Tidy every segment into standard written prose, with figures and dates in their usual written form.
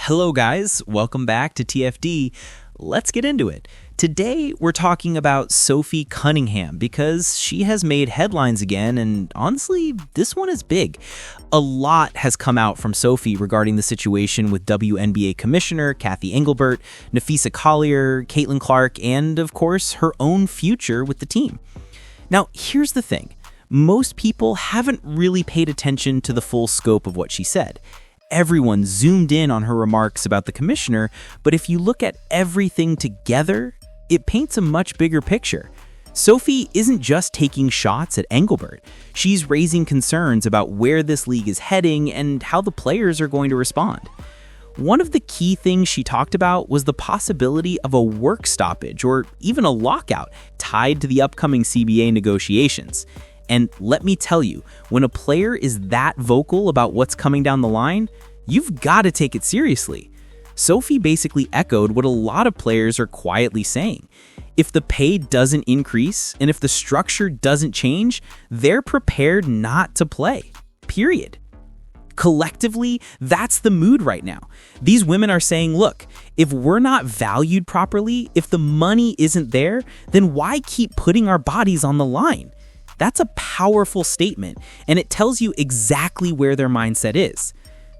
Hello guys, welcome back to TFD. Let's get into it. Today we're talking about Sophie Cunningham because she has made headlines again, and honestly, this one is big. A lot has come out from Sophie regarding the situation with Wnba Commissioner Cathy Engelbert, Napheesa Collier, Caitlin Clark, and of course her own future with the team. Now here's the thing, most people haven't really paid attention to the full scope of what she said. Everyone zoomed in on her remarks about the commissioner, but if you look at everything together, it paints a much bigger picture. Sophie isn't just taking shots at Engelbert. She's raising concerns about where this league is heading and how the players are going to respond. One of the key things she talked about was the possibility of a work stoppage or even a lockout tied to the upcoming CBA negotiations. And let me tell you, when a player is that vocal about what's coming down the line, you've got to take it seriously. Sophie basically echoed what a lot of players are quietly saying. If the pay doesn't increase and if the structure doesn't change, they're prepared not to play. Period. Collectively, that's the mood right now. These women are saying, look, if we're not valued properly, if the money isn't there, then why keep putting our bodies on the line? That's a powerful statement, and it tells you exactly where their mindset is.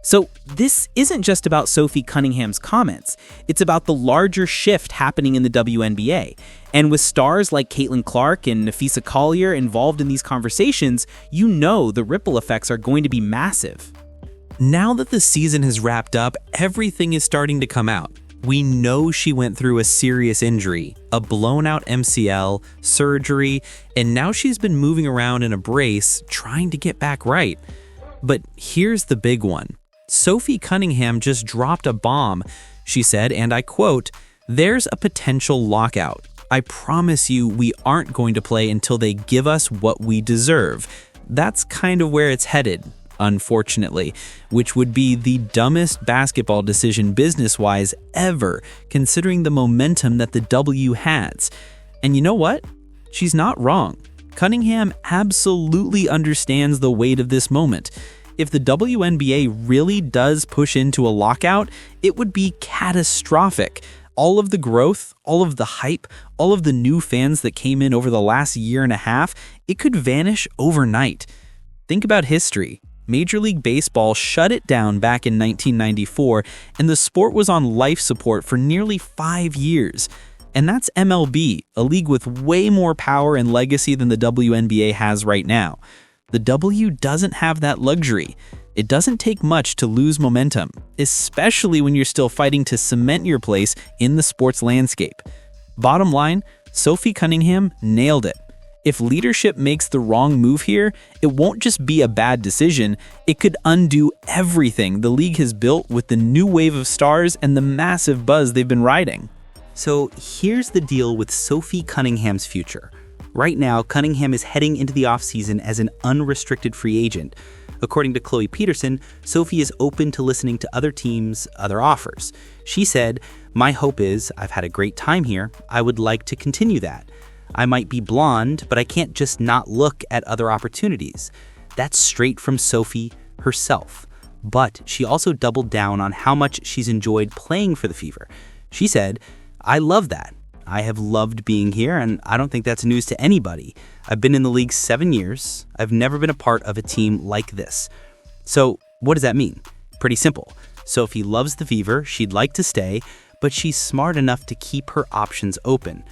So this isn't just about Sophie Cunningham's comments, it's about the larger shift happening in the WNBA. And with stars like Caitlin Clark and Napheesa Collier involved in these conversations, you know the ripple effects are going to be massive. Now that the season has wrapped up, everything is starting to come out. We know she went through a serious injury, a blown out MCL, surgery, and now she's been moving around in a brace trying to get back right. But here's the big one. Sophie Cunningham just dropped a bomb. She said, and I quote, "There's a potential lockout. I promise you we aren't going to play until they give us what we deserve." That's kind of where it's headed, unfortunately, which would be the dumbest basketball decision business-wise ever, considering the momentum that the W has. And you know what? She's not wrong. Cunningham absolutely understands the weight of this moment. If the WNBA really does push into a lockout, it would be catastrophic. All of the growth, all of the hype, all of the new fans that came in over the last year and a half, it could vanish overnight. Think about history. Major League Baseball shut it down back in 1994, and the sport was on life support for nearly 5 years. And that's MLB, a league with way more power and legacy than the WNBA has right now. The W doesn't have that luxury. It doesn't take much to lose momentum, especially when you're still fighting to cement your place in the sports landscape. Bottom line, Sophie Cunningham nailed it. If leadership makes the wrong move here, it won't just be a bad decision, it could undo everything the league has built with the new wave of stars and the massive buzz they've been riding. So here's the deal with Sophie Cunningham's future. Right now, Cunningham is heading into the offseason as an unrestricted free agent. According to Chloe Peterson, Sophie is open to listening to other teams' other offers. She said, "My hope is, I've had a great time here. I would like to continue that. I might be blonde, but I can't just not look at other opportunities." That's straight from Sophie herself. But she also doubled down on how much she's enjoyed playing for the Fever. She said, "I love that. I have loved being here, and I don't think that's news to anybody. I've been in the league 7 years. I've never been a part of a team like this." So what does that mean? Pretty simple. Sophie loves the Fever, she'd like to stay, but she's smart enough to keep her options open.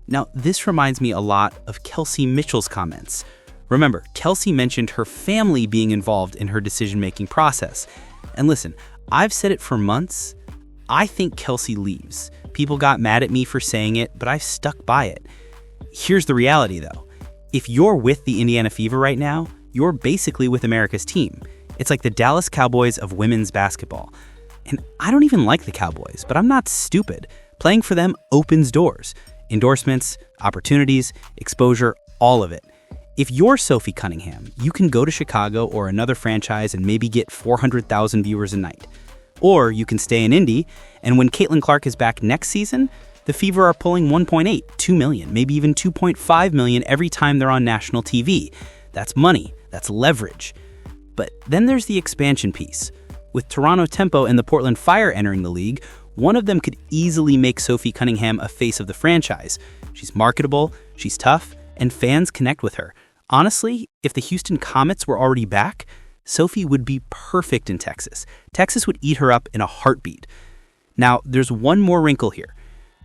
Now, this reminds me a lot of Kelsey Mitchell's comments. Remember, Kelsey mentioned her family being involved in her decision-making process. And listen, I've said it for months. I think Kelsey leaves. People got mad at me for saying it, but I've stuck by it. Here's the reality, though. If you're with the Indiana Fever right now, you're basically with America's team. It's like the Dallas Cowboys of women's basketball. And I don't even like the Cowboys, but I'm not stupid. Playing for them opens doors. Endorsements, opportunities, exposure, all of it. If you're Sophie Cunningham, you can go to Chicago or another franchise and maybe get 400,000 viewers a night. Or you can stay in Indy, and when Caitlin Clark is back next season, the Fever are pulling 1.8, 2 million, maybe even 2.5 million every time they're on national TV. That's money, that's leverage. But then there's the expansion piece. With Toronto Tempo and the Portland Fire entering the league, one of them could easily make Sophie Cunningham a face of the franchise. She's marketable, she's tough, and fans connect with her. Honestly, if the Houston Comets were already back, Sophie would be perfect in Texas. Texas would eat her up in a heartbeat. Now, there's one more wrinkle here.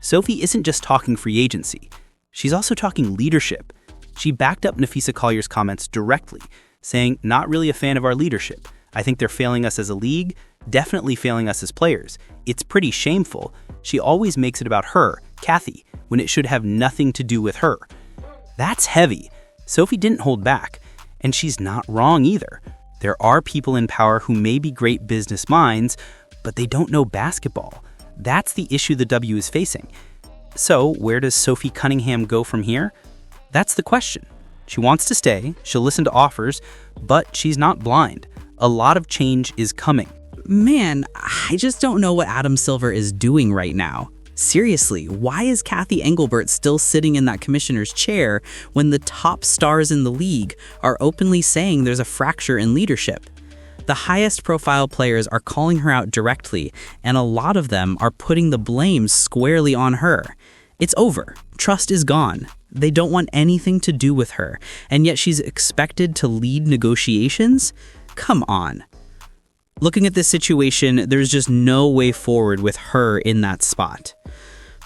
Sophie isn't just talking free agency. She's also talking leadership. She backed up Napheesa Collier's comments directly, saying, "Not really a fan of our leadership. I think they're failing us as a league, definitely failing us as players. It's pretty shameful. She always makes it about her, Cathy, when it should have nothing to do with her." That's heavy. Sophie didn't hold back, and she's not wrong either. There are people in power who may be great business minds, but they don't know basketball. That's the issue the W is facing. So, where does Sophie Cunningham go from here? That's the question. She wants to stay, she'll listen to offers, but she's not blind. A lot of change is coming. Man, I just don't know what Adam Silver is doing right now. Seriously, why is Cathy Engelbert still sitting in that commissioner's chair when the top stars in the league are openly saying there's a fracture in leadership? The highest profile players are calling her out directly, and a lot of them are putting the blame squarely on her. It's over. Trust is gone. They don't want anything to do with her, and yet she's expected to lead negotiations? Come on. Looking at this situation, there's just no way forward with her in that spot.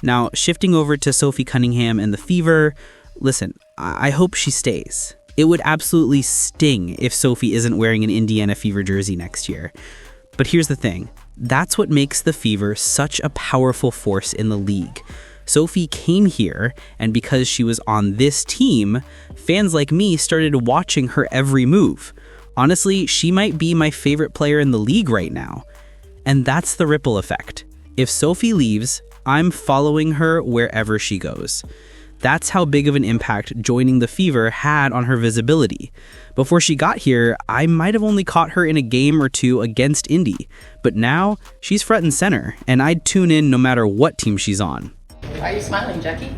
Now, shifting over to Sophie Cunningham and the Fever, listen, I hope she stays. It would absolutely sting if Sophie isn't wearing an Indiana Fever jersey next year. But here's the thing. That's what makes the Fever such a powerful force in the league. Sophie came here, and because she was on this team, fans like me started watching her every move. Honestly, she might be my favorite player in the league right now. And that's the ripple effect. If Sophie leaves, I'm following her wherever she goes. That's how big of an impact joining the Fever had on her visibility. Before she got here, I might have only caught her in a game or two against Indy, but now she's front and center, and I'd tune in no matter what team she's on. Why are you smiling, Jackie?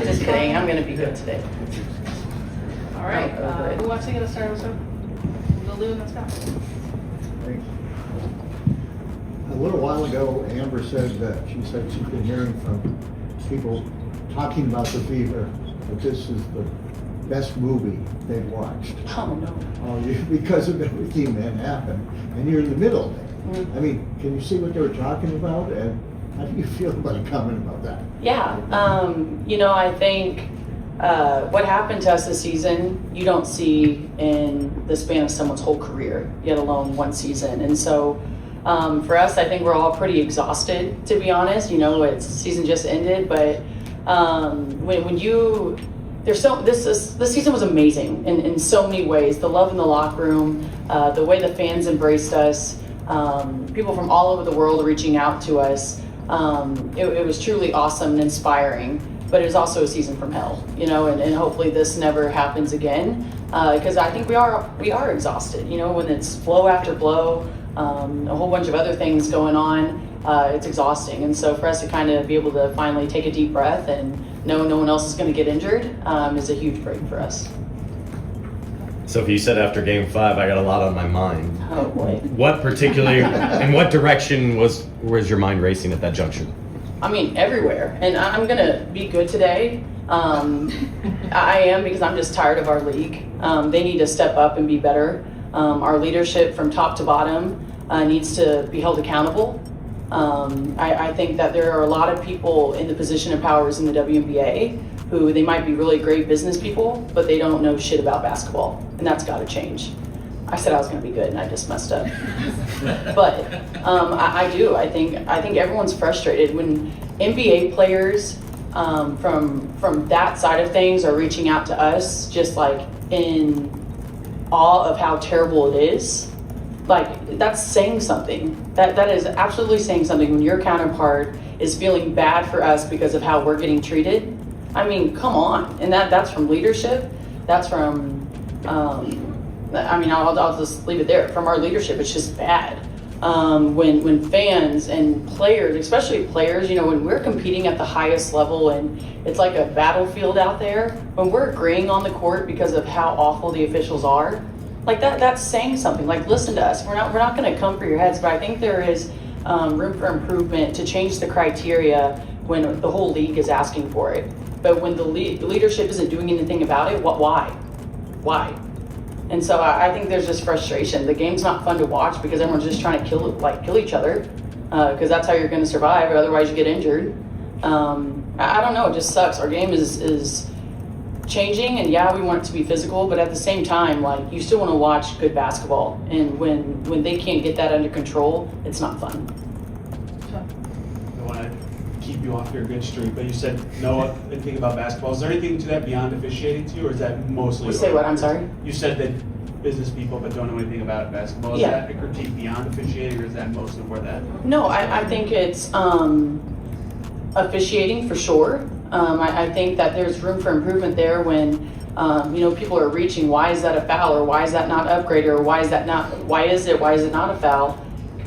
Just kidding, I'm going to be good today. All right, who wants to get us started with some? We'll do it, let's go. A little while ago, Amber said that she's been hearing from people talking about the Fever, that this is the best movie they've watched. Oh, no. Because of everything that happened, and you're in the middle of it. Mm-hmm. I mean, can you see what they were talking about, and how do you feel about a comment about that? Yeah, I think what happened to us this season, you don't see in the span of someone's whole career, yet alone one season. And so for us, I think we're all pretty exhausted, to be honest. It's season just ended, but this season was amazing in so many ways. The love in the locker room, the way the fans embraced us, people from all over the world reaching out to us. It was truly awesome and inspiring, but it was also a season from hell, and hopefully this never happens again, because I think we are exhausted, when it's blow after blow, a whole bunch of other things going on, it's exhausting. And so for us to kind of be able to finally take a deep breath and know no one else is going to get injured is a huge break for us. Sophie, you said after Game 5, I got a lot on my mind. Oh boy. What particularly, in what direction was your mind racing at that juncture? I mean, everywhere. And I'm going to be good today. I am, because I'm just tired of our league. They need to step up and be better. Our leadership from top to bottom needs to be held accountable. I think that there are a lot of people in the position of powers in the Wnba who they might be really great business people, but they don't know shit about basketball, and that's got to change. I said I was going to be good, and I just messed up. But I do. I think everyone's frustrated when NBA players from that side of things are reaching out to us, just like in awe of how terrible it is. Like, that's saying something. That is absolutely saying something when your counterpart is feeling bad for us because of how we're getting treated. I mean, come on. And that's from leadership. That's from, I'll just leave it there. From our leadership, it's just bad. When fans and players, especially players, when we're competing at the highest level and it's like a battlefield out there, when we're agreeing on the court because of how awful the officials are, like that's saying something. Like, listen to us. We're not going to come for your heads, but I think there is room for improvement to change the criteria when the whole league is asking for it. But when the leadership isn't doing anything about it, why? And so I think there's just frustration. The game's not fun to watch because everyone's just trying to kill each other, because that's how you're going to survive, or otherwise you get injured. I don't know. It just sucks. Our game is changing, and yeah, we want it to be physical, but at the same time, like, you still want to watch good basketball, and when they can't get that under control, it's not fun. I want to keep you off your good streak, but you said know anything about basketball. Is there anything to that beyond officiating to you, or is that mostly? Say what? I'm sorry? You said that business people but don't know anything about basketball. Is that a critique beyond officiating, or is that mostly where that? No, I think it's officiating for sure. I think that there's room for improvement there when people are reaching. Why is that a foul, or why is that not upgraded, or why is it not a foul?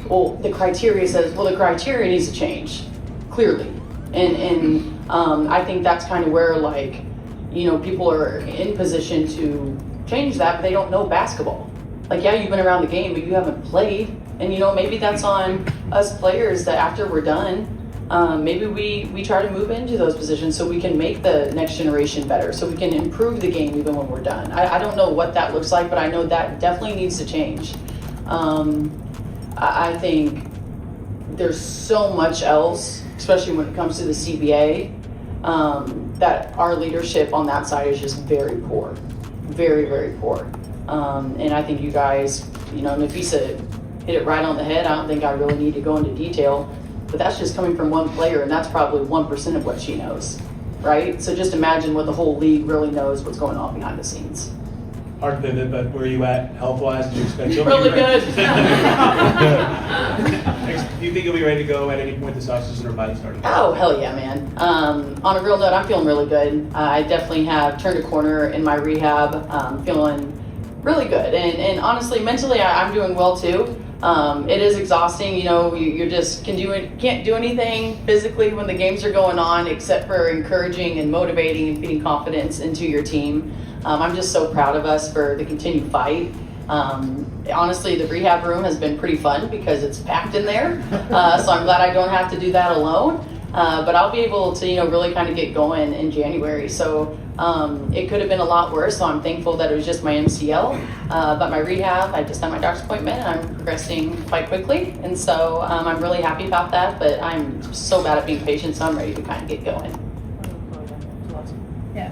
Well, the criteria says, well, the criteria needs to change clearly, and I think that's kind of where, like, people are in position to change that, but they don't know basketball. Like, yeah, you've been around the game, but you haven't played, and maybe that's on us players that after we're done, maybe we try to move into those positions so we can make the next generation better, so we can improve the game even when we're done. I don't know what that looks like, but I know that definitely needs to change. I think there's so much else, especially when it comes to the CBA, that our leadership on that side is just very poor. Very, very poor. And I think you guys, Napheesa hit it right on the head. I don't think I really need to go into detail, but that's just coming from one player, and that's probably 1% of what she knows, right? So just imagine what the whole league really knows what's going on behind the scenes. Hard pivot, but where are you at health-wise? Do you expect you'll Really be ready? good. Do you think you'll be ready to go at any point this offseason or by the start of the Oh, hell yeah, man. On a real note, I'm feeling really good. I definitely have turned a corner in my rehab. Feeling really good. And honestly, mentally, I'm doing well too. It is exhausting, you just can't do anything physically when the games are going on except for encouraging and motivating and feeding confidence into your team. I'm just so proud of us for the continued fight. Honestly, the rehab room has been pretty fun because it's packed in there. So I'm glad I don't have to do that alone. But I'll be able to, really kind of get going in January. So it could have been a lot worse. So I'm thankful that it was just my MCL. But my rehab, I just had my doctor's appointment. I'm progressing quite quickly. And so I'm really happy about that. But I'm so bad at being patient, so I'm ready to kind of get going. Yeah.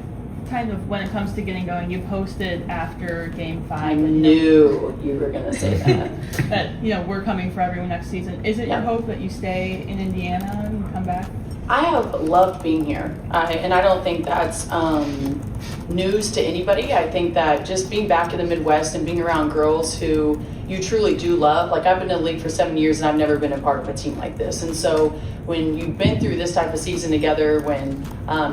Kind of when it comes to getting going, you posted after Game 5. I knew you were going to say that. That, we're coming for everyone next season. Is it your hope that you stay in Indiana and come back? I have loved being here, and I don't think that's news to anybody. I think that just being back in the Midwest and being around girls who you truly do love, like, I've been in the league for 7 years and I've never been a part of a team like this. And so when you've been through this type of season together, when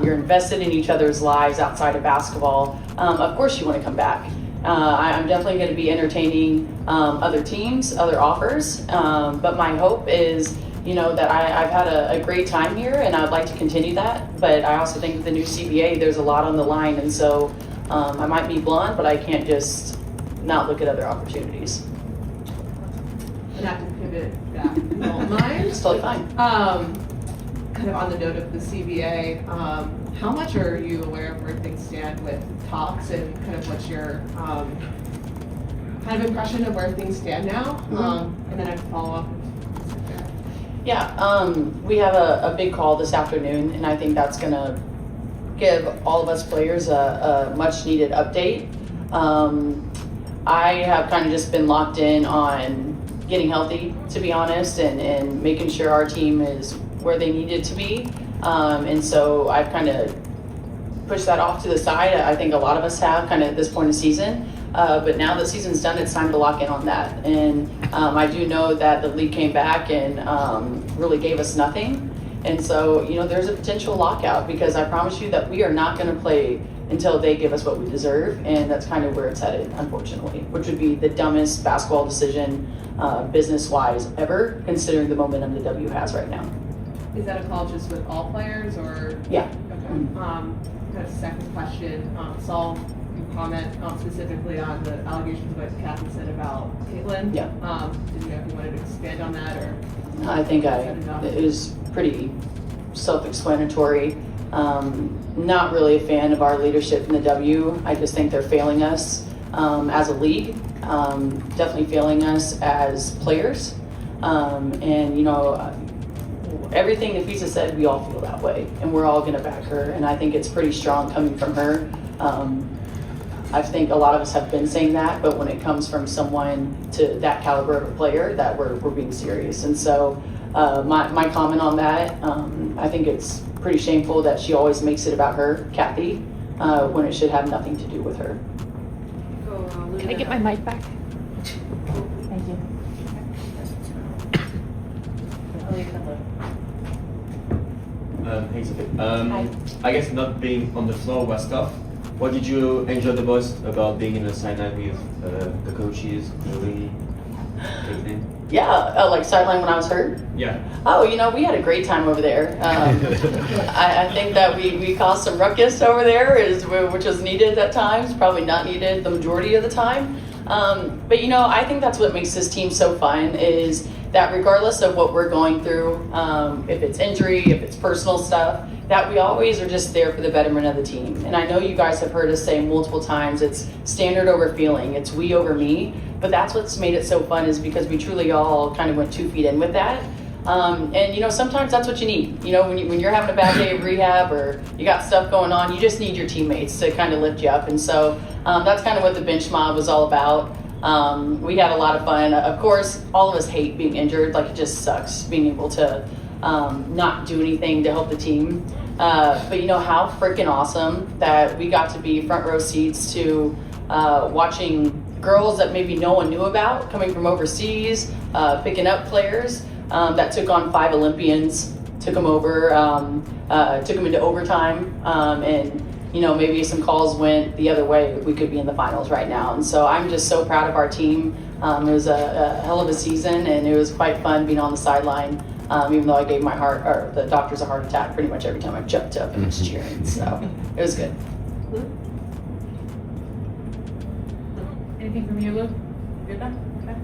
you're invested in each other's lives outside of basketball, of course you want to come back. I'm definitely going to be entertaining other teams, other offers, but my hope is that I've had a great time here and I'd like to continue that. But I also think with the new CBA, there's a lot on the line. And so I might be blunt, but I can't just not look at other opportunities. Not to pivot back, if you don't mind. It's totally fine. Kind of on the note of the CBA, how much are you aware of where things stand with talks, and kind of what's your kind of impression of where things stand now? And then I can follow up. Yeah, we have a big call this afternoon, and I think that's going to give all of us players a much needed update. I have kind of just been locked in on getting healthy, to be honest, and making sure our team is where they need it to be. And so I've kind of pushed that off to the side. I think a lot of us have kind of at this point of season. But now the season's done, it's time to lock in on that. And I do know that the league came back and really gave us nothing. And so, there's a potential lockout, because I promise you that we are not going to play until they give us what we deserve. And that's kind of where it's headed, unfortunately, which would be the dumbest basketball decision business-wise ever, considering the momentum the W has right now. Is that a call just with all players, or? Yeah. Okay. Kind of second question. Saul you comment specifically on the allegations what Cathy said about Caitlin. Yeah. Did you know if you wanted to expand on that or? I think it was pretty self-explanatory. Not really a fan of our leadership in the W. I just think they're failing us as a league, definitely failing us as players. And, you know, everything Napheesa said, we all feel that way, and we're all going to back her. And I think it's pretty strong coming from her. I think a lot of us have been saying that, but when it comes from someone to that caliber of a player, that we're being serious. And so my comment on that, I think it's pretty shameful that she always makes it about her, Cathy, when it should have nothing to do with her. Can I get my mic back? Thank you. Hey Sophie. I guess not being on the floor was tough. What did you enjoy the most about being in the sideline with the coaches, Joey, everything? Yeah, like sideline when I was hurt. Yeah. Oh, you know, we had a great time over there. I think that we caused some ruckus over there, which was needed at times, probably not needed the majority of the time. But, you know, I think that's what makes this team so fun is that regardless of what we're going through, if it's injury, if it's personal stuff, that we always are just there for the betterment of the team. And I know you guys have heard us say multiple times, it's standard over feeling, it's we over me. But that's what's made it so fun is because we truly all kind of went 2 feet in with that. And, you know, sometimes that's what you need. You know, when you're having a bad day of rehab or you got stuff going on, you just need your teammates to kind of lift you up. And so that's kind of what the bench mob was all about. We had a lot of fun. Of course, all of us hate being injured. Like, it just sucks being able to not do anything to help the team. But, you know, how freaking awesome that we got to be front row seats to watching girls that maybe no one knew about coming from overseas, picking up players that took on 5 Olympians, took them over, took them into overtime, and you know, maybe some calls went the other way, we could be in the finals right now. And so I'm just so proud of our team. It was a hell of a season, and it was quite fun being on the sideline, even though I gave the doctors a heart attack pretty much every time I jumped up and was cheering. So it was good. Anything from you, Lou? Good then? Okay.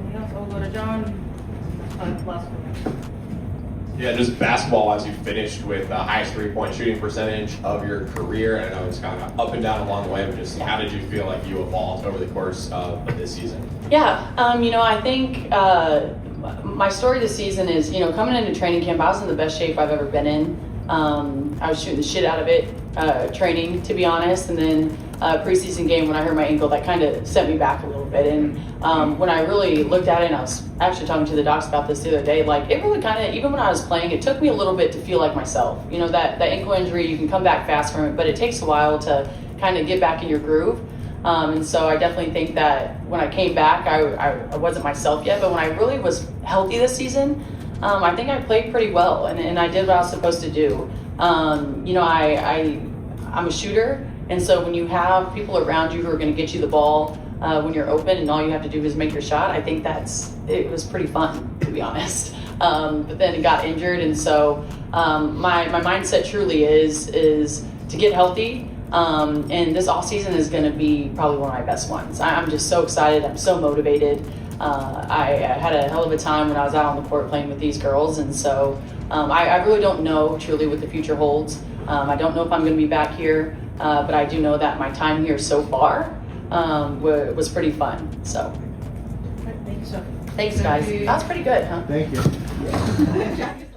Anything else? I'll go to John. Last one. Yeah, just basketball as you finished with the highest 3-point shooting percentage of your career. And I know it's kind of up and down along the way, but just how did you feel like you evolved over the course of this season? Yeah, you know, I think my story this season is, you know, coming into training camp, I was in the best shape I've ever been in. I was shooting the shit out of it, training, to be honest, and then preseason game when I hurt my ankle, that kind of set me back a little bit. And when I really looked at it, and I was actually talking to the docs about this the other day, like, it really kind of, even when I was playing, it took me a little bit to feel like myself. You know, that ankle injury, you can come back fast from it, but it takes a while to kind of get back in your groove. And so I definitely think that when I came back, I wasn't myself yet, but when I really was healthy this season, I think I played pretty well, and I did what I was supposed to do. You know, I'm a shooter, and so when you have people around you who are going to get you the ball when you're open and all you have to do is make your shot, I think it was pretty fun, to be honest. But then it got injured, and so my mindset truly is to get healthy. And this off season is going to be probably one of my best ones. I'm just so excited. I'm so motivated. I had a hell of a time when I was out on the court playing with these girls, and so I really don't know truly what the future holds. I don't know if I'm going to be back here, but I do know that my time here so far was pretty fun. So, Thank you, Sophie. thanks, guys. That was pretty good, huh? Thank you.